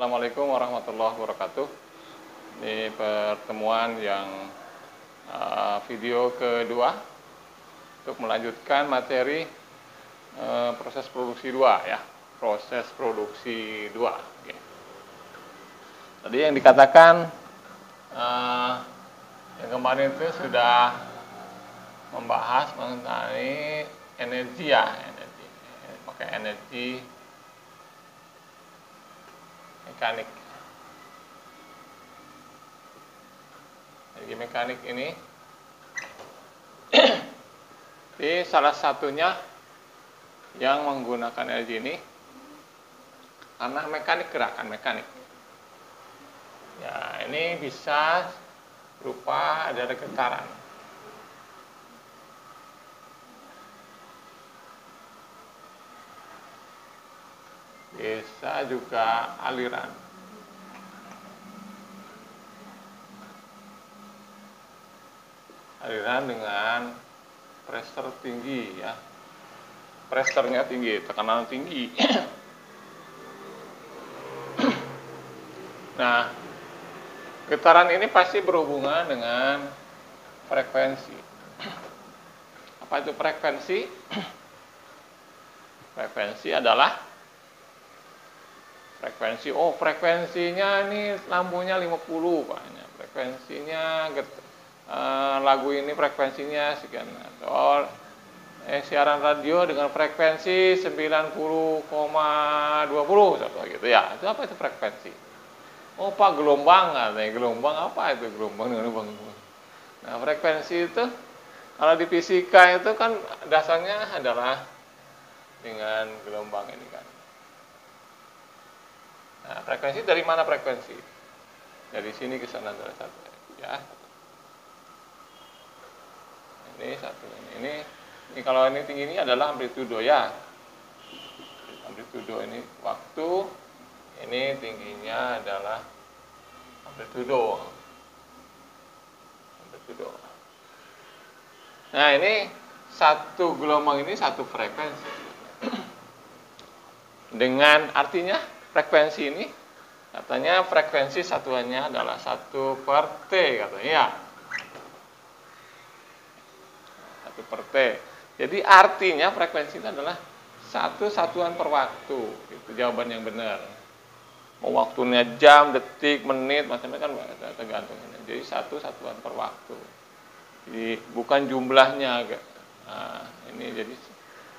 Assalamualaikum warahmatullahi wabarakatuh. Ini pertemuan yang video kedua untuk melanjutkan materi proses produksi 2 ya. Proses produksi 2. Oke. Tadi yang dikatakan yang kemarin itu sudah membahas mengenai energi ya, pakai energi mekanik. Energi mekanik ini di salah satunya yang menggunakan energi ini karena mekanik, gerakan mekanik. Ya, ini bisa berupa ada getaran. Bisa juga aliran. Aliran dengan pressure tinggi ya. Pressurnya tinggi, tekanan tinggi. Nah, getaran ini pasti berhubungan dengan frekuensi. Apa itu frekuensi? Frekuensi adalah frekuensinya ini lampunya 50 Pak. Frekuensinya lagu ini frekuensinya sekian. Atau siaran radio dengan frekuensi 90,20 contoh gitu ya. Itu apa itu frekuensi? Oh Pak, gelombang katanya. Gelombang apa itu gelombang? Nah, frekuensi itu kalau di fisika itu kan dasarnya adalah dengan gelombang ini kan. Nah, frekuensi dari mana frekuensi? Dari sini ke sana dari satu ya. Ini satu ini kalau ini tinggi ini adalah amplitudo ya. Amplitudo ini waktu, ini tingginya adalah amplitudo. Nah, ini satu gelombang ini satu frekuensi. Dengan artinya frekuensi ini katanya frekuensi satuannya adalah 1/T katanya ya. 1/T. Jadi artinya frekuensi itu adalah satu satuan per waktu. Itu jawaban yang benar. Mau waktunya jam, detik, menit, macam-macam kan tergantung. Jadi satu satuan per waktu. Jadi bukan jumlahnya. Nah, ini jadi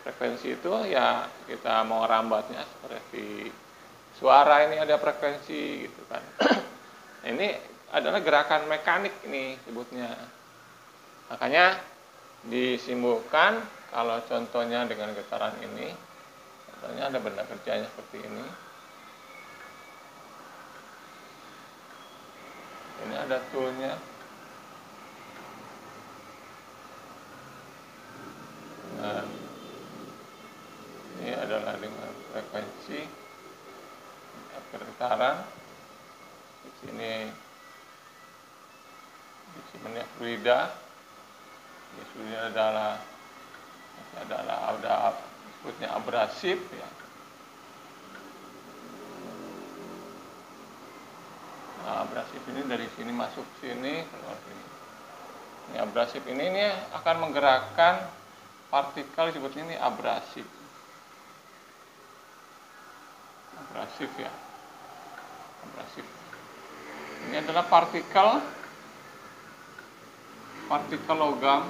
frekuensi itu ya kita mau rambatnya seperti suara ini ada frekuensi gitu kan. Ini adalah gerakan mekanik ini sebutnya. Makanya disimpulkan kalau contohnya dengan getaran ini, contohnya ada benda kerjanya seperti ini. Ini ada toolnya. Nah, ini adalah dengan frekuensi getaran. Di sini fluida. Ini adalah sebutnya abrasif ya. Nah, abrasif ini dari sini masuk sini keluar sini. Ini abrasif ini akan menggerakkan partikel disebutnya ini abrasif. Abrasif ya. Abrasif. Ini adalah partikel logam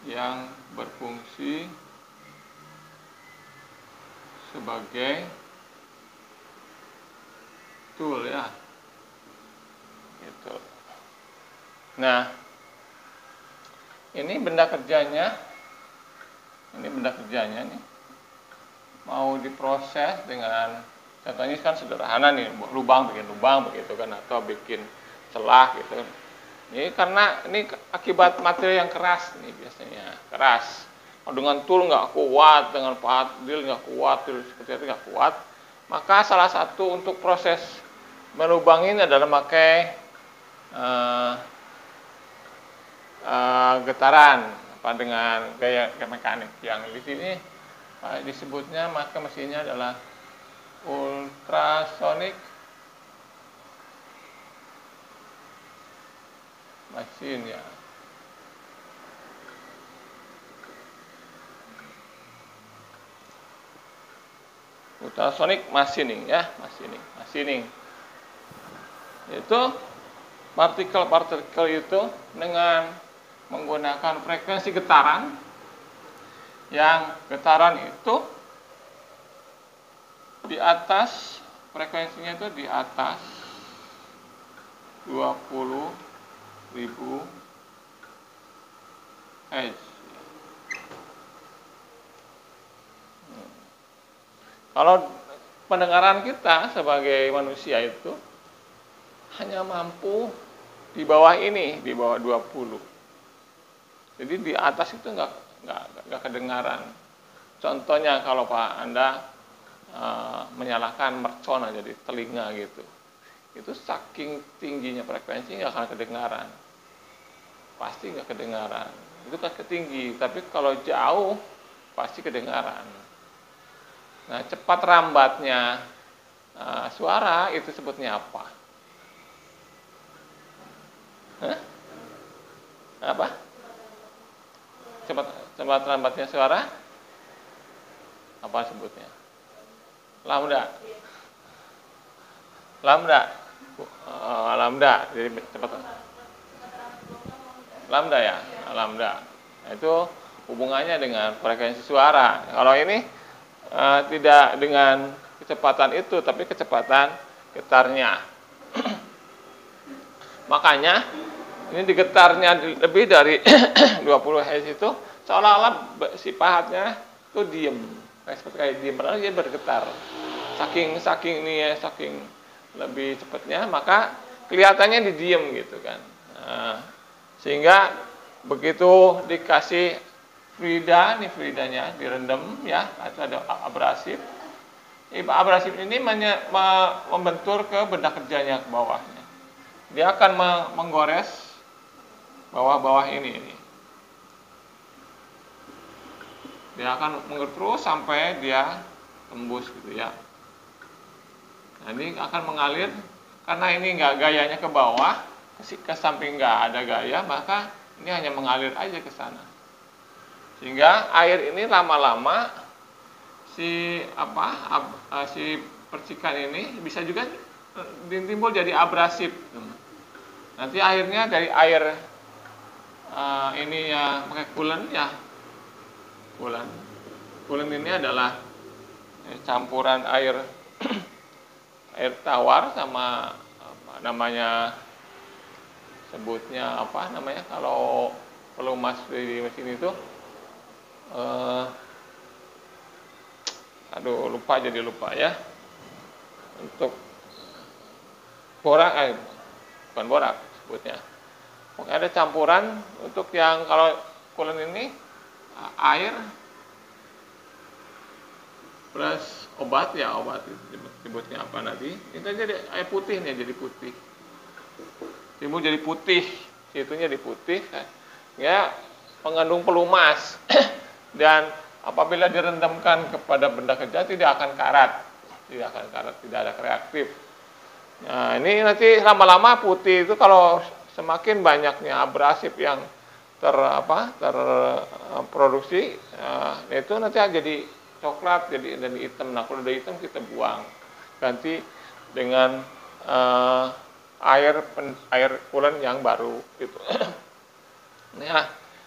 yang berfungsi sebagai tool ya. Gitu. Nah, ini benda kerjanya nih mau diproses dengan contohnya kan sederhana nih, bikin lubang begitu kan, atau bikin celah gitu. Ini karena ini akibat materi yang keras nih biasanya, keras. Dengan tool nggak kuat, dengan drill nggak kuat, seperti itu nggak kuat. Maka salah satu untuk proses melubangin adalah pakai getaran dengan gaya mekanik yang di sini disebutnya, maka mesinnya adalah ultrasonic machine ya. Ultrasonic machining ya, machining. Itu partikel-partikel itu dengan menggunakan frekuensi getaran, yang getaran itu di atas, frekuensinya itu di atas 20.000 Hz. Kalau pendengaran kita sebagai manusia itu hanya mampu di bawah ini, di bawah 20. Jadi di atas itu nggak kedengaran. Contohnya kalau Pak Anda menyalakan mercon aja di telinga gitu, itu saking tingginya frekuensi nggak akan kedengaran, pasti nggak kedengaran. Itu kan tinggi, tapi kalau jauh pasti kedengaran. Nah, cepat rambatnya suara itu sebutnya apa? Hah? Apa? Cepat rambatnya suara? Apa sebutnya? Lambda. Lambda. Lambda. Jadi cepat. Lambda ya, lambda. Nah, itu hubungannya dengan frekuensi suara. Kalau ini tidak dengan kecepatan itu, tapi kecepatan getarnya. Makanya ini digetarnya lebih dari 20 Hz itu seolah-olah si pahatnya itu diem, seperti kayak diem, padahal dia bergetar. Saking ini ya, saking lebih cepatnya, maka kelihatannya di diem gitu kan. Nah, sehingga begitu dikasih fluida, ini fluidanya direndam ya, itu ada abrasif. Abrasif ini membentur ke benda kerjanya ke bawahnya. Dia akan menggores bawah-bawah ini. Dia akan menggores terus sampai dia tembus gitu ya. Nah, ini akan mengalir karena ini nggak gayanya ke bawah, ke samping nggak ada gaya, maka ini hanya mengalir aja ke sana. Sehingga air ini lama-lama si percikan ini bisa juga timbul jadi abrasif. Nanti airnya dari air ini ya pakai coolant ya. Coolant ini adalah campuran air air tawar sama namanya, sebutnya apa namanya kalau pelumas di mesin itu, lupa ya, untuk borak, bukan borak sebutnya. Pokoknya ada campuran untuk yang kalau coolant ini air plus obat sebutnya apa nanti. Itu jadi air putih nih, jadi putih. Timbul jadi putih, situnya di putih ya, mengandung pelumas. Dan apabila direndamkan kepada benda kerja tidak akan karat, tidak ada reaktif. Nah, ini nanti lama-lama putih itu kalau semakin banyaknya abrasif yang terproduksi, itu nanti jadi coklat, jadi hitam. Nah, kalau udah hitam kita buang, ganti dengan air coolant yang baru gitu.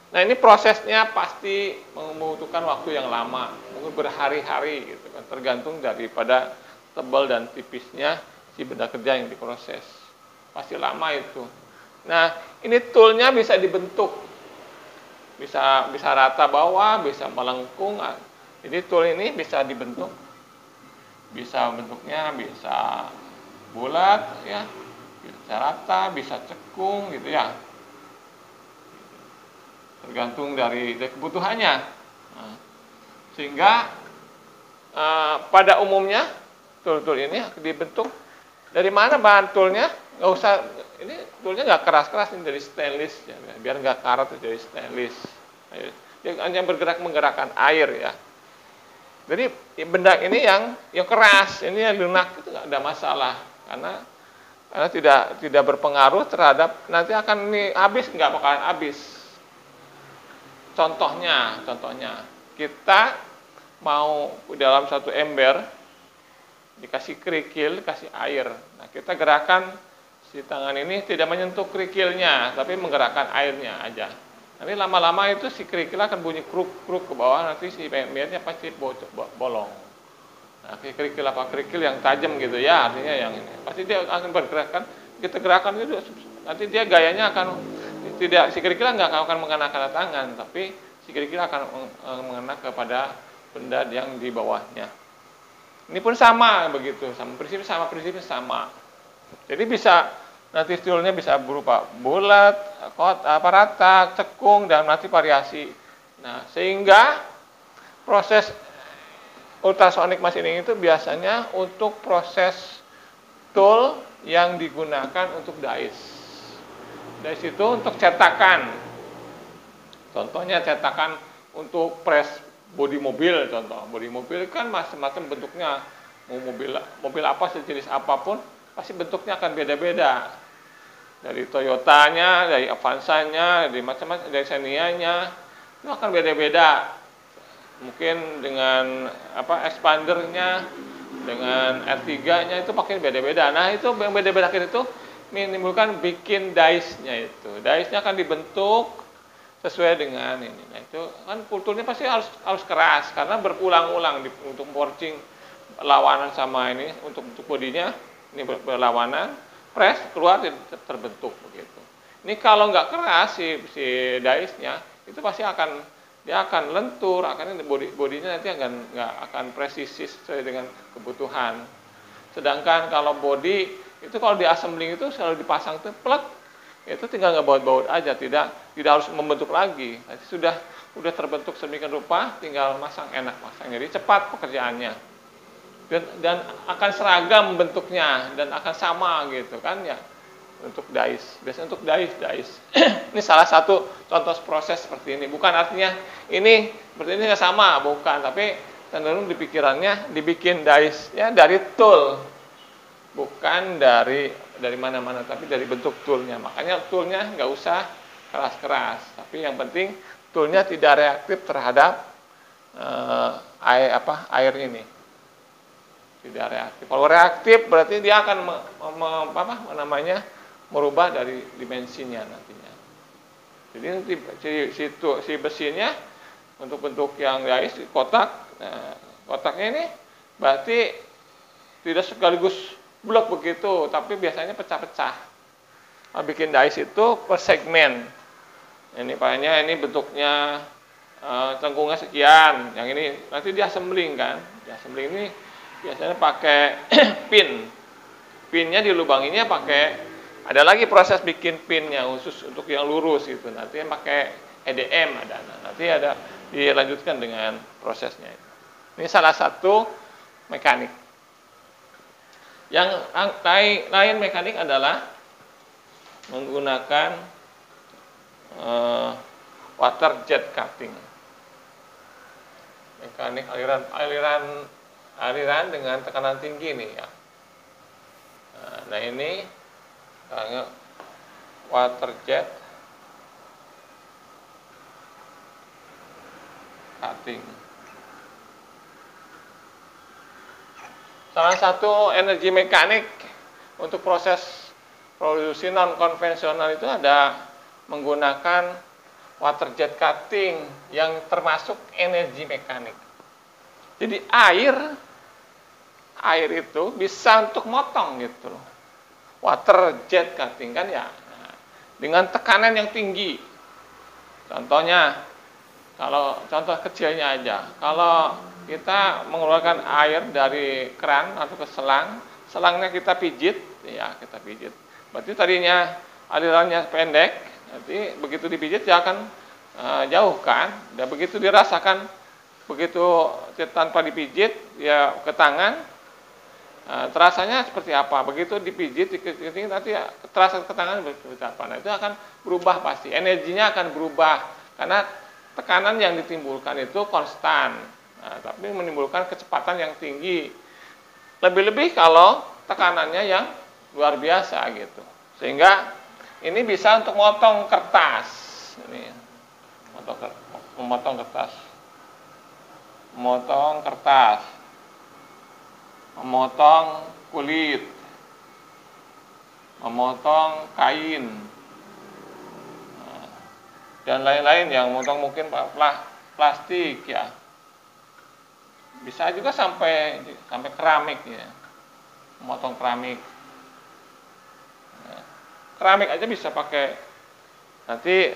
Nah, ini prosesnya pasti membutuhkan waktu yang lama, mungkin berhari-hari gitu kan, tergantung daripada tebal dan tipisnya si benda kerja yang diproses. Pasti lama itu. Nah, ini toolnya bisa dibentuk, bisa rata bawah, bisa melengkung. Jadi tool ini bisa dibentuk, bisa bentuknya bisa bulat ya, bisa rata, bisa cekung gitu ya. Tergantung dari kebutuhannya. Nah, sehingga pada umumnya tool-tool ini dibentuk dari mana bahan toolnya? Nggak usah, ini toolnya nggak keras-keras, ini dari stainless ya, biar nggak karat dari stainless. Dia hanya menggerakkan air ya. Jadi benda ini yang keras, ini yang lunak itu nggak ada masalah karena tidak berpengaruh terhadap nanti akan ini habis nggak bakalan habis. Contohnya kita mau dalam satu ember dikasih kerikil, kasih air. Nah kita gerakan si tangan ini tidak menyentuh kerikilnya, tapi menggerakkan airnya aja. Nanti lama-lama itu si kerikil akan bunyi kruk-kruk ke bawah, nanti si embernya pasti bolong. Nah, kerikil apa kerikil yang tajam gitu ya, artinya yang ini. Pasti dia akan bergerakan, kita gerakan itu nanti dia gayanya akan tidak, si kerikil nggak akan mengena tangan, tapi si kerikil akan mengena kepada benda yang di bawahnya. Ini pun sama begitu, prinsipnya sama. Jadi bisa nanti toolnya bisa berupa bulat, rata, cekung, dan nanti variasi. Nah, sehingga proses ultrasonic machining itu biasanya untuk proses tool yang digunakan untuk dice. Dice itu untuk cetakan. Contohnya cetakan untuk press bodi mobil, contoh. Bodi mobil kan macam-macam bentuknya. Mau mobil apa, sejenis apapun, pasti bentuknya akan beda-beda. Dari Toyotanya, dari Avanza-nya, dari macam-macam, dari Xenia-nya, itu akan beda-beda. Mungkin dengan expandernya, dengan R3-nya itu pakai beda-beda. Nah, itu yang beda-beda itu menimbulkan bikin dice-nya itu. Dice-nya akan dibentuk sesuai dengan ini. Nah, itu kan kulturnya pasti harus keras karena berulang-ulang untuk forging lawanan sama ini untuk bodinya ini berlawanan, press keluar terbentuk begitu. Ini kalau nggak keras si dice-nya itu pasti dia akan lentur, bodinya nanti nggak akan presisi sesuai dengan kebutuhan. Sedangkan kalau body itu kalau di assembling itu selalu dipasang tuh plek, itu tinggal ngebaut-baut aja, tidak harus membentuk lagi. Nanti sudah terbentuk sedemikian rupa, tinggal masang, jadi cepat pekerjaannya. Dan akan seragam bentuknya dan akan sama gitu kan ya untuk dice. Biasanya untuk dice. Ini salah satu contoh proses seperti ini. Bukan artinya ini seperti ini nggak sama, bukan. Tapi cenderung di pikirannya dibikin dice-nya dari tool, bukan dari mana-mana, tapi dari bentuk toolnya. Makanya toolnya nggak usah keras-keras, tapi yang penting toolnya tidak reaktif terhadap air ini. Tidak reaktif. Kalau reaktif berarti dia akan merubah dari dimensinya nantinya. Jadi nanti si besinya untuk bentuk yang dice kotak, kotaknya ini berarti tidak sekaligus blok begitu, tapi biasanya pecah-pecah. Bikin dice itu per segmen. Ini pakainya ini bentuknya cengkungnya sekian, yang ini nanti di assembling kan. Di assembling ini biasanya pakai pin. Pinnya dilubanginya pakai, ada lagi proses bikin pinnya khusus untuk yang lurus itu. Nanti pakai EDM ada. Nanti ada dilanjutkan dengan prosesnya. Ini salah satu mekanik. Yang lain mekanik adalah menggunakan water jet cutting. Mekanik aliran dengan tekanan tinggi nih ya. Nah ini water jet cutting. Salah satu energi mekanik untuk proses produksi non konvensional itu ada menggunakan water jet cutting yang termasuk energi mekanik. Jadi air itu bisa untuk motong gitu loh. Water jet cutting kan ya. Nah, dengan tekanan yang tinggi. Contohnya, kalau contoh kecilnya aja. Kalau kita mengeluarkan air dari keran atau ke selang, selangnya kita pijit, ya kita pijit. Berarti tadinya alirannya pendek, nanti begitu dipijit dia akan jauh kan. Dan begitu dirasakan, begitu tanpa dipijit, ya ke tangan, terasanya seperti apa? Begitu dipijit, nanti terasa ke tangan seperti apa? Nah, itu akan berubah pasti. Energinya akan berubah karena tekanan yang ditimbulkan itu konstan. Nah, tapi menimbulkan kecepatan yang tinggi. Lebih-lebih kalau tekanannya yang luar biasa gitu. Sehingga ini bisa untuk memotong kertas. Ini memotong kertas. Memotong kertas. Memotong kulit. Memotong kain. Dan lain-lain yang memotong mungkin plastik ya. Bisa juga sampai keramik ya, memotong keramik. Keramik aja bisa pakai. Nanti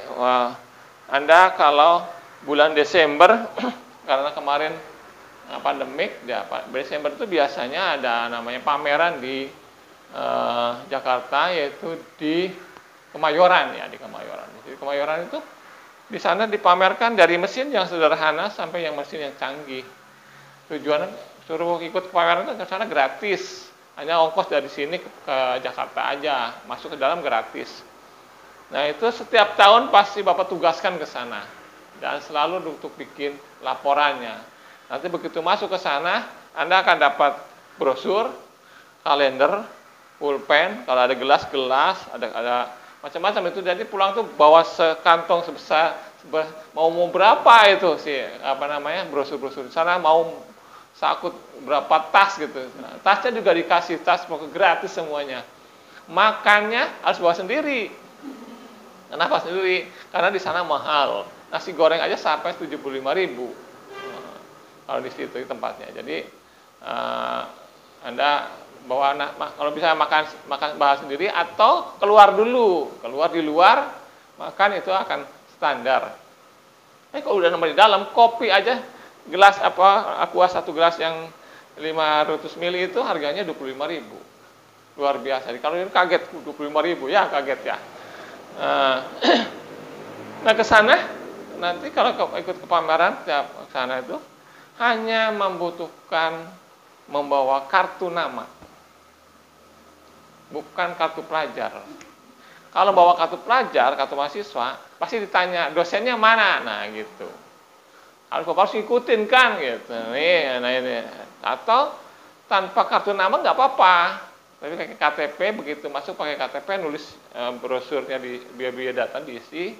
Anda kalau bulan Desember karena kemarin pandemik, ya, Desember itu biasanya ada namanya pameran di Jakarta, yaitu di Kemayoran ya, di Kemayoran. Di Kemayoran itu di sana dipamerkan dari mesin yang sederhana sampai yang mesin yang canggih. Tujuannya suruh ikut pameran itu ke sana gratis, hanya ongkos dari sini ke Jakarta aja, masuk ke dalam gratis. Nah itu setiap tahun pasti Bapak tugaskan ke sana dan selalu untuk bikin laporannya. Nanti begitu masuk ke sana, Anda akan dapat brosur, kalender, pulpen, kalau ada gelas-gelas, ada macam-macam itu. Jadi pulang tuh bawa sekantong sebesar mau berapa itu sih brosur-brosur di sana, mau sakut berapa tas gitu. Nah, tasnya juga dikasih tas pokoknya gratis semuanya. Makannya harus bawa sendiri. Kenapa sendiri? Karena di sana mahal. Nasi goreng aja sampai 75.000. Kalau di situ tempatnya. Jadi Anda bawa kalau bisa makan bahan sendiri atau keluar dulu. Keluar di luar makan itu akan standar. Kalau udah nambah di dalam, kopi aja gelas aqua 1 gelas yang 500 ml itu harganya 25.000. Luar biasa. Jadi kalau ini kaget 25.000 ya, kaget ya. Nah ke sana nanti kalau ikut ke pameran ke sana itu hanya membutuhkan membawa kartu nama. Bukan kartu pelajar. Kalau bawa kartu pelajar, kartu mahasiswa, pasti ditanya dosennya mana, nah gitu. Harus ikutin kan gitu. Nih, nah ini. Atau tanpa kartu nama nggak apa-apa. Tapi pakai KTP, begitu masuk pakai KTP, nulis brosurnya di biodata diisi.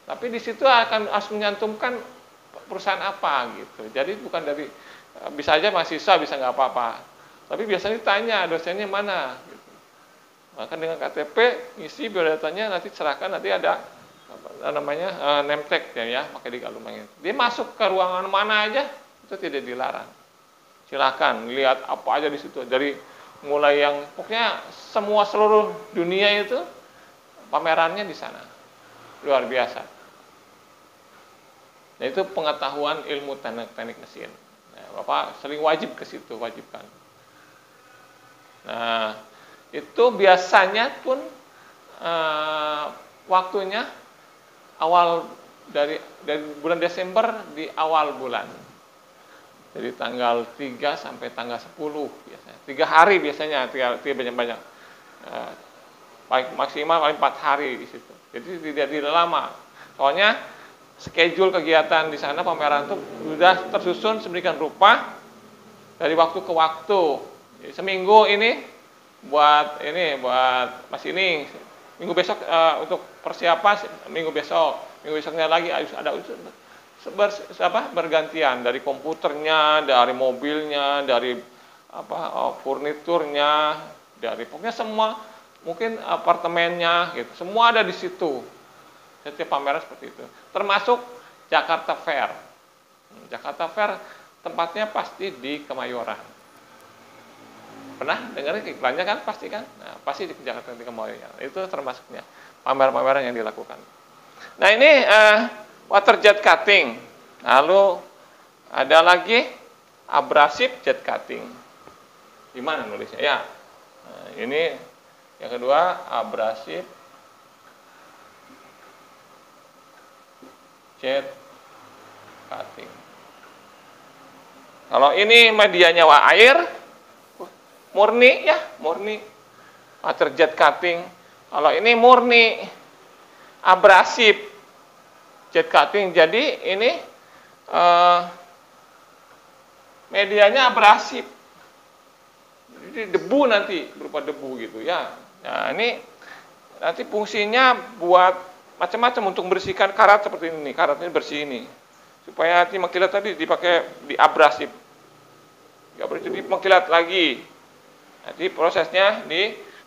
Tapi di situ harus menyantumkan perusahaan apa gitu. Jadi bukan dari bisa aja mahasiswa bisa nggak apa-apa. Tapi biasanya ditanya dosennya mana. Gitu. Maka dengan KTP isi biodatanya nanti serahkan, nanti ada name tag ya, pakai di kalungnya. Dia masuk ke ruangan mana aja itu tidak dilarang. Silakan lihat apa aja di situ. Dari mulai yang pokoknya seluruh dunia itu pamerannya di sana. Luar biasa. Nah, itu pengetahuan ilmu teknik mesin. Nah, Bapak sering wajib ke situ, wajibkan. Nah, itu biasanya pun waktunya awal dari bulan Desember di awal bulan. Dari tanggal 3 sampai tanggal 10 biasanya. 3 hari biasanya, 3 banyak-banyak. Maksimal paling 4 hari di situ. Jadi tidak lama. Soalnya schedule kegiatan di sana pameran itu sudah tersusun sedemikian rupa dari waktu ke waktu. Jadi, seminggu ini buat Mas ini, minggu besok untuk persiapan minggu besoknya lagi harus ada bergantian dari komputernya, dari mobilnya, dari furniturnya, dari pokoknya semua, mungkin apartemennya gitu, semua ada di situ. Setiap pameran seperti itu. Termasuk Jakarta Fair. Jakarta Fair tempatnya pasti di Kemayoran. Pernah dengar iklannya kan, pasti kan? Nah, pasti di Jakarta di Kemayoran. Itu termasuknya pameran-pameran yang dilakukan. Nah, ini water jet cutting. Lalu ada lagi abrasive jet cutting. Di mana nulisnya? Ya. Nah, ini yang kedua abrasive jet cutting. Kalau ini medianya air, murni ya, murni water jet cutting. Kalau ini murni abrasif jet cutting. Jadi ini medianya abrasif. Jadi debu nanti, berupa debu gitu ya. Nah, ini nanti fungsinya buat macam-macam untuk membersihkan karat seperti ini. Karatnya bersih ini. Supaya nanti mengkilat tadi dipakai di abrasif. Jadi mengkilat lagi. Nanti prosesnya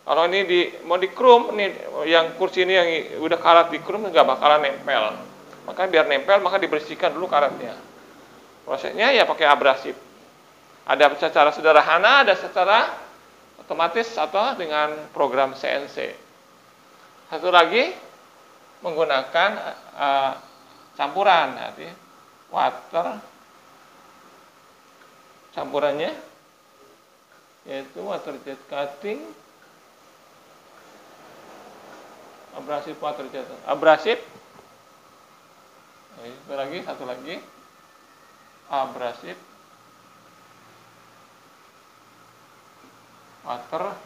kalau ini mau di chrome, nih yang kursi ini yang udah karat di chrome nggak bakalan nempel. Maka biar nempel, maka dibersihkan dulu karatnya. Prosesnya ya pakai abrasif. Ada secara sederhana, ada secara otomatis atau dengan program CNC. Satu lagi menggunakan campuran, artinya water, campurannya yaitu water jet cutting, abrasif water jet, abrasif. Satu lagi abrasif water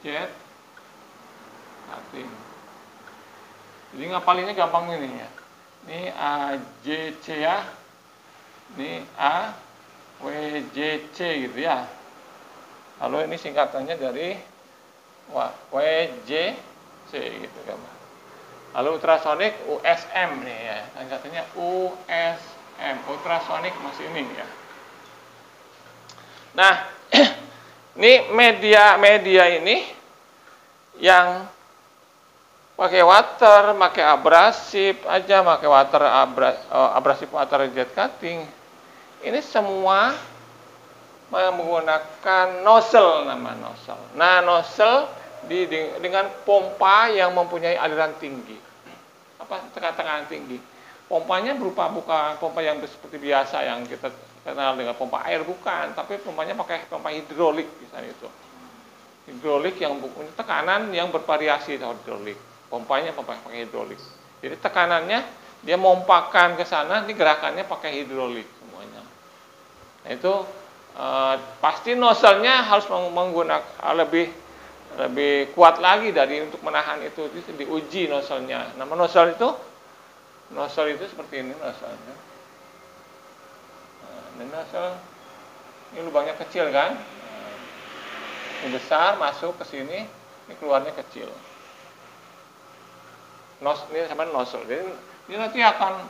jet cutting. Jadi ngapalinnya gampang ini ya. Ini AJC ya. Ini AWJC gitu ya. Lalu ini singkatannya dari WJC gitu kan. Lalu ultrasonik USM nih ya. Singkatannya USM, ultrasonik masih ini ya. Nah, ini media ini yang pakai water, pakai abrasif aja, pakai abrasif water jet cutting. Ini semua menggunakan nozzle, nama nozzle. Nah, nozzle dengan pompa yang mempunyai aliran tinggi. Tekanan tinggi. Pompanya berupa bukan pompa yang seperti biasa yang kita kenal dengan pompa air, bukan, tapi pompanya pakai pompa hidrolik misalnya itu. Hidrolik yang punya tekanan yang bervariasi hidrolik. Pompanya pakai hidrolik. Jadi tekanannya dia mompakan ke sana, ini gerakannya pakai hidrolik semuanya. Nah, itu pasti nozzle-nya harus menggunakan lebih kuat lagi dari untuk menahan itu diuji nozzle-nya. Nama nozzle itu seperti ini nozzle-nya. Dan nozzle ini lubangnya kecil kan, ini besar masuk ke sini, ini keluarnya kecil. Ini sama nozzle. Jadi ini nanti akan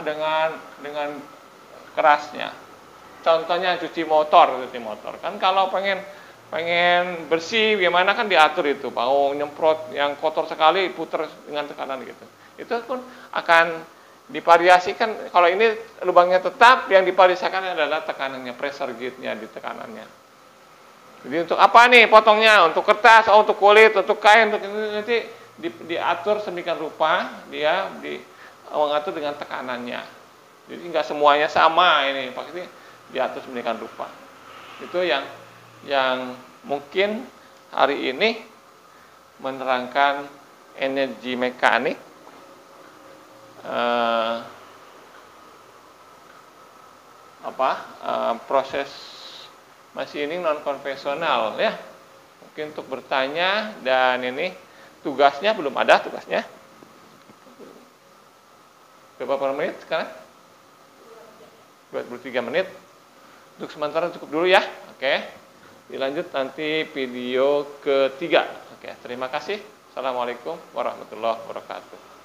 dengan kerasnya. Contohnya cuci motor kan, kalau pengen bersih gimana kan diatur itu, mau nyemprot yang kotor sekali putar dengan tekanan gitu. Itu pun akan divariasikan. Kalau ini lubangnya tetap, yang divariasikan adalah tekanannya, pressure gauge-nya di tekanannya. Jadi untuk apa nih potongnya? Untuk kertas, untuk kulit, untuk kain, untuk ini nanti diatur sedemikian rupa, dia mengatur dengan tekanannya. Jadi nggak semuanya sama ini, pasti diatur sedemikian rupa. Itu yang mungkin hari ini menerangkan energi mekanik. Proses machining non konvensional ya. Mungkin untuk bertanya, dan ini tugasnya belum ada tugasnya. Berapa menit sekarang? 23 menit. Untuk sementara cukup dulu ya. Oke. Dilanjut nanti video ketiga. Oke, terima kasih. Assalamualaikum warahmatullahi wabarakatuh.